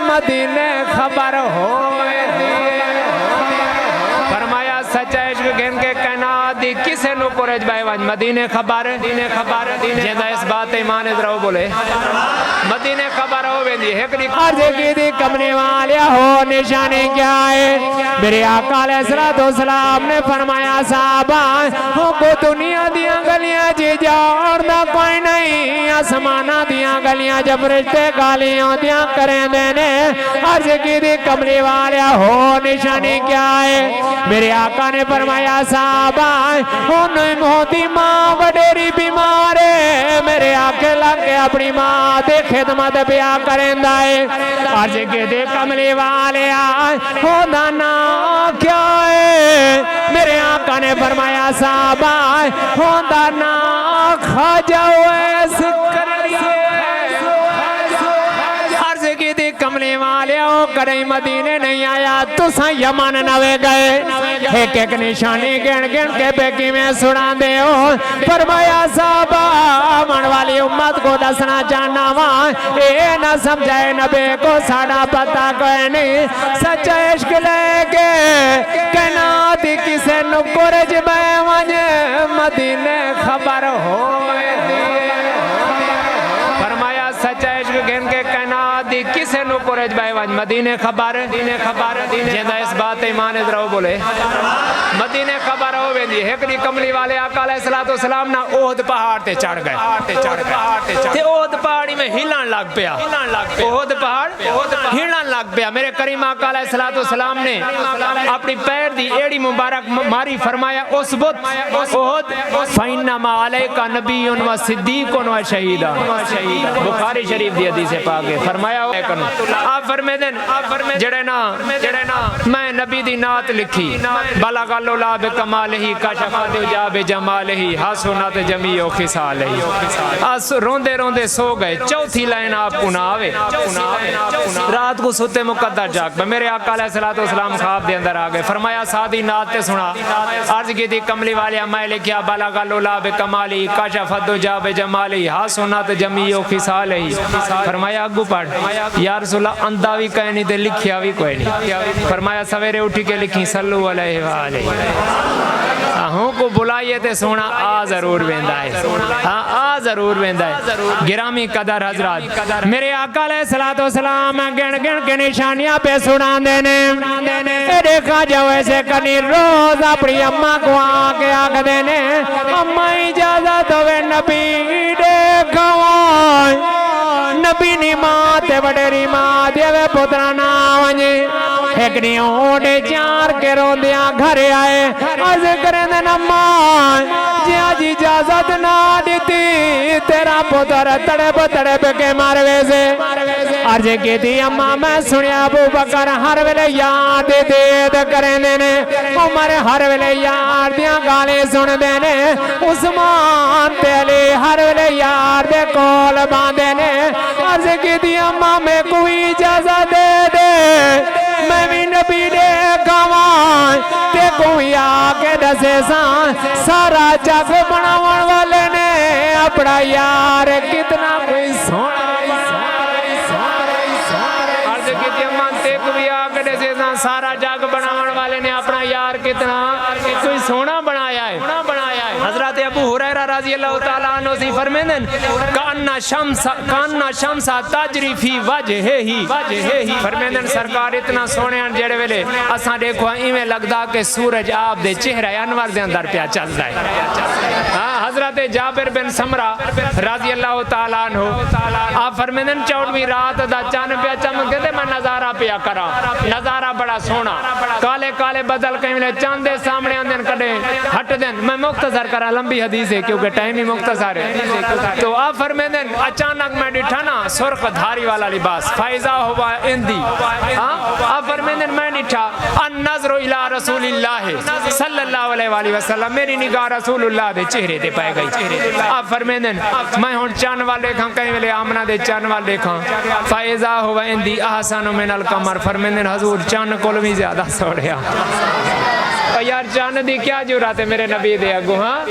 مدینے خبر ہوئے فرمایا سچا عشق گھن کے کائنات دی کسے نو پورج بائے وانج مدینے خبر جیندہ اس بات ایمان ادراؤ بولے مدینے خبر ہوئے دی ہکڑی عرض کی دی کمنے والیا ہو نشانی کیا ہے میرے آقا علیہ السلام نے فرمایا صحابہ ہوں کو دنیا دیاں گلیاں جی جاڑنا کوئی نہیں آسمانہ دیاں گلیاں جب رشتے گالیاں دیاں کریں دینے عرض کی دی کمنے والیا ہو نشانی کیا ہے میرے آقا نے فرمایا صحابہ انہیں موتی ماں وڈیری بیمار ہے میرے آقے لگ کے اپنی ماں دے خدمت بیا کریں دائے عرض کے دے کملی والے آئے ہونا نا کیا ہے میرے آقا نے فرمایا صحابہ ہونا نا خواجہ ویس کر لیے عرض کی دی کملی والے ہو کریں مدینے نہیں آیا تو سا یمن نوے گئے ایک ایک نشانی گن گن کے بیکی میں سڑا دے ہو فرمایا صحابہ من والی امت کو دسنا چاہنا وہاں اے نہ سمجھائے نبی کو ساڑا پتا کوئی نہیں سچا عشق لے کے کہنا دی کسے نکورج بے ونج مدینے خبر ہوئے فرمایا سچا عشق گھن کے کہنا دی کسے نو پورج بائے وانج مدینے خبر جیندہ اس بات ایمان ادراؤ بولے مدینے خبر ہوئے دی ہکڑی کملی والے آقا علیہ السلام نا احد پہاڑ تے چڑھ گئے تے احد پہاڑی میں ہلان لگ پیا احد پہاڑ ہلان لگ پیا میرے کریم آقا علیہ السلام نے اپنی پیر دی ایڑی مبارک ماری فرمایا اسبت احد فَإِنَّمَا عَلَيْكَ نَبِيٌّ وَصِدِّيقٌ وَشَهِيدٌ بخاری شریف دی حدیث پاک ہے فرمایا آپ فرمے دن جڑے نا میں نبی دی نات لکھی بلغ اللہ بکمالہی کشفت جاب جمالہی حسنت جمیع خصالہی روندے روندے سو گئے چوتھی لائن آپ کو نہ آوے رات کو ستے مقدر جاگ میرے آقا علیہ السلام خواب دے اندر آگئے فرمایا سادی نات تے سنا عرض کی دی کملی والیا میں لکھیا بلغ اللہ بکمالہی کشفت جاب جمالہی حسنت جمیع خصالہی فرمایا اگو پڑھ یا رسول اللہ انداوی کہنی تے لکھیا بھی کوئی نہیں فرمایا سویرے اٹھی کے لکھی صلو علیہ وآلہ ہوں کو بلائیے تے سونا آ ضرور ویندہ ہے آ ضرور ویندہ ہے گرامی قدر حضرات میرے آقا علیہ السلام گن گن کے نشانیاں پہ سنا دینے دیکھا جو ایسے کنی روز اپنی اممہ کو آکے آکھ دینے اممہ اجازت ہوئے نبی دیکھوائے نبی نی ماں تے وڈیری ماں دیوے پترانا ونجے ایک نی اوڑے چار کے روندیاں گھر آئے عرض کریں دے نماں جی آج اجازت نہ دیتی تیرا پتر تڑپ کے ماروے سے عرض کی تھی اماں میں سنیا ابو بکر ہر ویلے یاد دید کریں دینے عمر ہر ویلے یاد دیاں گالے سن دینے عثمان تے علی ہر ویلے یاد دے کول باندھنے عرض کی تھی اماں میں کوئی اجازت دے دے میں بھی نبی دیکھاں تے کوئی آکے دسے سارا جگ بناون والے نے اپنا یار کتنا کوئی سونا عرض کی تھی اماں تے کوئی آکے دسے سارا جگ بناون والے نے اپنا یار کتنا کوئی سونا بنایا ہے حضرت ابو ہریرہ رضی اللہ تعالیٰ عنہ سے فرمیدن کاننا شمسہ تجری فی وجہ ہی فرمیدن سرکار اتنا سونے ان جڑے ویلے اساں دیکھو ایمیں لگدا کہ سورج آپ دے چہرہ انور دے اندر پیا چل رہا ہے حضرت جابر بن سمرہ رضی اللہ تعالیٰ عنہ آپ فرمیدن 14ویں رات دا چاند پیا چمکے دے میں نظارہ پیا کرا نظارہ بڑا سونا کالے کالے بدل کہیں ملے چاندے سامنے آندن کڑے ہٹ دن میں مختصر کرا لمبی حدیث ہے کیونکہ ٹائم ہی مختصر ہے تو آپ فرمیدن اچانک میں ڈٹھانا سرخ دھاری والا لباس فائزہ ہوا اندی آپ فرمیدن میں ڈٹھا النظر الى رسول اللہ صلی اللہ علیہ وسلم میری نگاہ رسول اللہ دے چہرے دے پائے گئی آپ فرمیدن میں ہون چان والے کھاں کہیں ملے آمنہ دے چان والے کھاں فائزہ ہوا اندی احسن من القمر فرمیدن حضور چان کول بھی زیادہ سوڑیا اور یار جان دی کیا جرات ہے میرے نبی دے اگو ہاں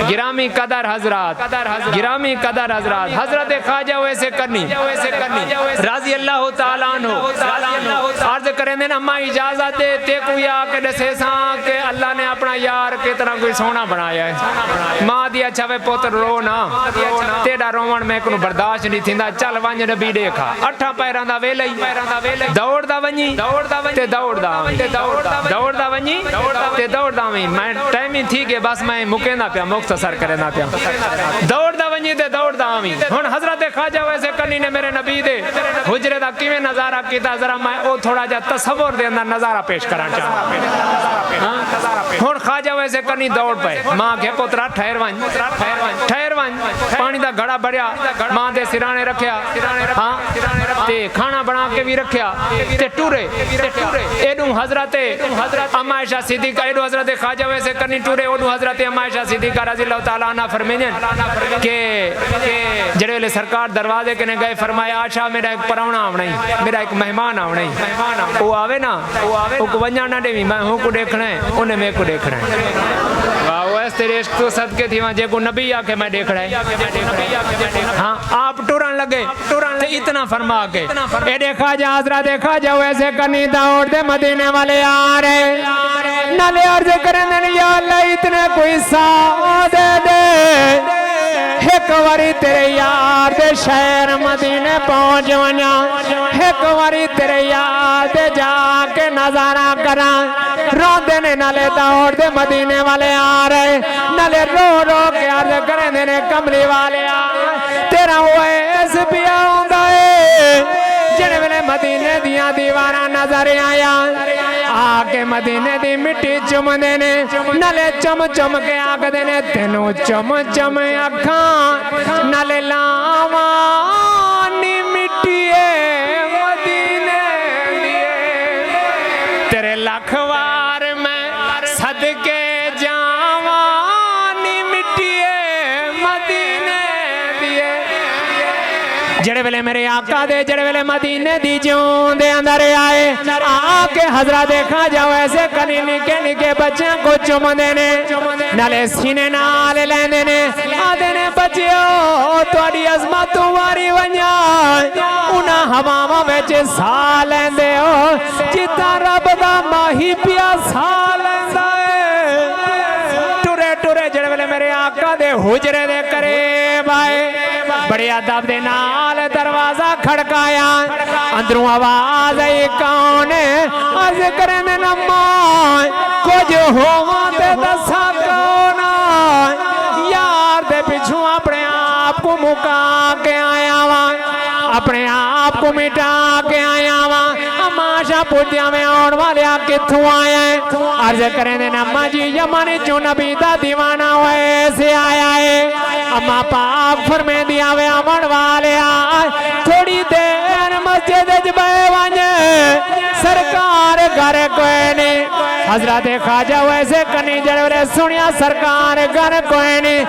گرامی قدر حضرات گرامی قدر حضرات حضرت خواجہ ویسے کرنی رضی اللہ تعالیٰ عنہ عرض کریں دے نا ماں اجازت دے تے کوئی آکے دسے ساں کہ اللہ نے اپنا یار کتنا کوئی سونا بنایا ہے ماں دی اچھا وے پوتر رو نا تیڑا روان میں کنو برداشت نہیں تھیندا چل ونج نبی دیکھا اٹھا پیران دا ویلے دوڑ دا ونجی تے دوڑ دا ونجی تے دوڑ دا ونجی میں ٹائم ہی تھی کہ بس میں مکیندا پیا مختصر کرنا پیا دوڑ دا ونجی تے دوڑ دا ونجی ہن حضرت خواجہ ویسے کرنی نے میرے نبی دے حجرے دا کیویں نظارہ کیتا ذرا میں او تھوڑا جا تصور دے اندر نظارہ پیش کرنا چاہتا ہن خواجہ ویسے کرنی دوڑ پے ماں کے پترا ٹھہر ونج پانی دا گھڑا بھریا ماں دے سرانے رکھیا ہاں تے کھانا بنا کے بھی رکھیا تے ٹورے ایڈوں حضرت اما عائشہ صدیقہ ایڈوں حضرت خواجہ ویسے کرنی ٹورے اوڈوں حضرت اما عائشہ صدیقہ رضی اللہ تعالیٰ عنہ فرمائیں کہ جڑے لے سرکار دروازے کے نے گئے فرمایا عائشہ میرا ایک پراونا آونا ہی میرا ایک مہمان آونا ہی وہ آوے نا وہ کو ونجا نہ دے میں ہوں کو دیکھنا ہے انہیں میں کو دیکھنا ہے واہ وہ اس تیرے عشق تو صدقے تھی وہاں جے کو نبی آکے میں دیکھ رہا ہے ہاں آپ ٹوران لگے تے اتنا فرما کے اے دیکھا جا حضرت دیکھا جا ویسے کرنی دوڑ دے مدینے والے آ رہے نالے عرض کریں دے یا اللہ اتنے کوئی سا دے دے ایک واری تیرے یار دے شہر مدینے پہنچ ونیا ایک واری تیرے یار دے جا کے نظارہ کرا رو دینے نالے دوڑ دے مدینے والے آ رہے نالے رو رو کے عرض کریں دینے کملی والے آ تیرا ویس پیا ہوں گئے جنہیں ملے مدینے دیا دیوارہ نظر آیا آکے مدینے دی مٹی چم دینے نلے چم چم کے آکھ دینے تینوں چم چم اکھاں نلے لاوانی مٹیے مدینے دیے تیرے لکھوار میں صدقے جاوانی مٹیے مدینے دیے جڑے ویلے میرے آقا دے جڑے ویلے مدینے دی جون دے اندر آئے آکے حضرت دیکھا جاؤ ایسے کنی نکے نکے بچوں کو چم دینے نالے سینے نالے لین دینے آدھنے بچیو توڑی عظمت واری ونیا انہا ہماما ویچے سا لین دے ہو جتا رب دا ماہی پیا سا لین دے ٹورے ٹورے جڑے ویلے میرے آقا دے حجرے دے قریب آئے بڑی عدب دے نال دروازہ کھڑکایا اندروں آواز آئی کون ہے عرض کریں میں نمان کچھ ہوا دے دسا کون یار دے پچھوں اپنے آپ کو مکا کے آیا وہاں اپنے آپ کو مٹا کے آیا وہاں اماشا پوچھیا میں آن والے کتھوں آیا ہے عرض کریں دے نمہ جی یمانی جو نبی دا دیوانہ ویسے آیا ہے اما پاک فرمے دیا وے آن والے آئے تھوڑی دیر مسجد جبے وانجے سرکار گھر کوئی نہیں حضرت خواجہ ویسے کنی جڑے سنیا سرکار گھر کوئی نہیں